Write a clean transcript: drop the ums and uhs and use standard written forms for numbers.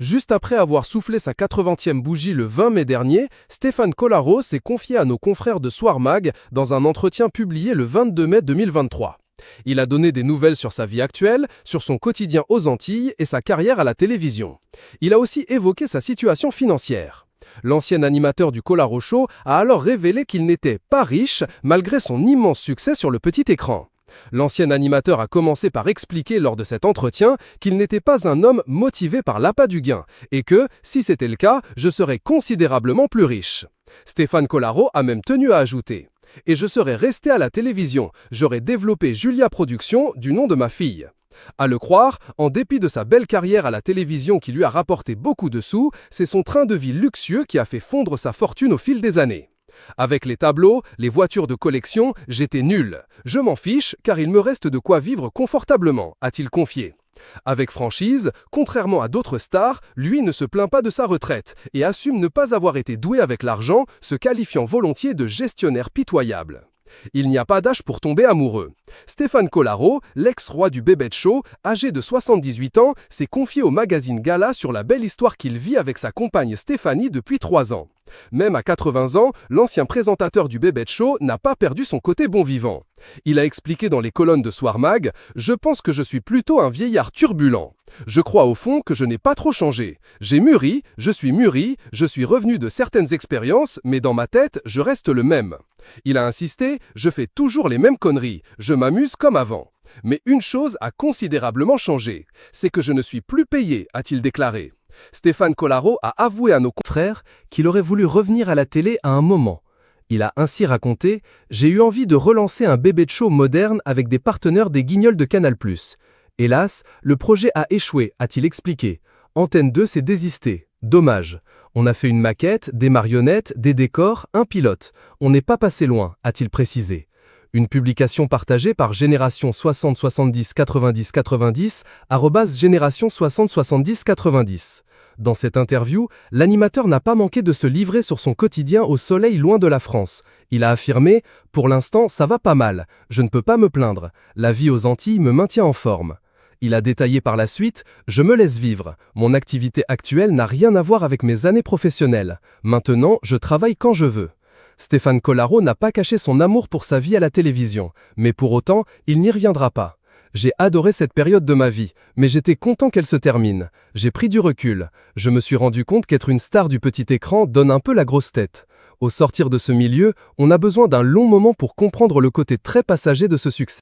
Juste après avoir soufflé sa 80e bougie le 20 mai dernier, Stéphane Collaro s'est confié à nos confrères de Soir Mag dans un entretien publié le 22 mai 2023. Il a donné des nouvelles sur sa vie actuelle, sur son quotidien aux Antilles et sa carrière à la télévision. Il a aussi évoqué sa situation financière. L'ancien animateur du Collaro Show a alors révélé qu'il n'était pas riche malgré son immense succès sur le petit écran. L'ancien animateur a commencé par expliquer lors de cet entretien qu'il n'était pas un homme motivé par l'appât du gain et que, si c'était le cas, je serais considérablement plus riche. Stéphane Collaro a même tenu à ajouter « Et je serais resté à la télévision, j'aurais développé Julia Productions du nom de ma fille ». À le croire, en dépit de sa belle carrière à la télévision qui lui a rapporté beaucoup de sous, c'est son train de vie luxueux qui a fait fondre sa fortune au fil des années. Avec les tableaux, les voitures de collection, j'étais nul. Je m'en fiche car il me reste de quoi vivre confortablement, a-t-il confié. Avec franchise, contrairement à d'autres stars, lui ne se plaint pas de sa retraite et assume ne pas avoir été doué avec l'argent, se qualifiant volontiers de gestionnaire pitoyable. Il n'y a pas d'âge pour tomber amoureux. Stéphane Collaro, l'ex-roi du Bébête Show, âgé de 78 ans, s'est confié au magazine Gala sur la belle histoire qu'il vit avec sa compagne Stéphanie depuis 3 ans. Même à 80 ans, l'ancien présentateur du Bébête Show n'a pas perdu son côté bon vivant. Il a expliqué dans les colonnes de Soir Mag « Je pense que je suis plutôt un vieillard turbulent. Je crois au fond que je n'ai pas trop changé. J'ai mûri, je suis revenu de certaines expériences, mais dans ma tête, je reste le même. » Il a insisté « Je fais toujours les mêmes conneries, je m'amuse comme avant. Mais une chose a considérablement changé, c'est que je ne suis plus payé, a-t-il déclaré. Stéphane Collaro a avoué à nos confrères qu'il aurait voulu revenir à la télé à un moment. Il a ainsi raconté « J'ai eu envie de relancer un bébé de show moderne avec des partenaires des Guignols de Canal+. Hélas, le projet a échoué, a-t-il expliqué. Antenne 2 s'est désisté. Dommage. On a fait une maquette, des marionnettes, des décors, un pilote. On n'est pas passé loin, a-t-il précisé. Une publication partagée par Génération 60 70 90 90, Génération 60 70 90. Dans cette interview, l'animateur n'a pas manqué de se livrer sur son quotidien au soleil loin de la France. Il a affirmé « Pour l'instant, ça va pas mal. Je ne peux pas me plaindre. La vie aux Antilles me maintient en forme. » Il a détaillé par la suite « Je me laisse vivre. Mon activité actuelle n'a rien à voir avec mes années professionnelles. Maintenant, je travaille quand je veux. » Stéphane Collaro n'a pas caché son amour pour sa vie à la télévision, mais pour autant, il n'y reviendra pas. J'ai adoré cette période de ma vie, mais j'étais content qu'elle se termine. J'ai pris du recul. Je me suis rendu compte qu'être une star du petit écran donne un peu la grosse tête. Au sortir de ce milieu, on a besoin d'un long moment pour comprendre le côté très passager de ce succès.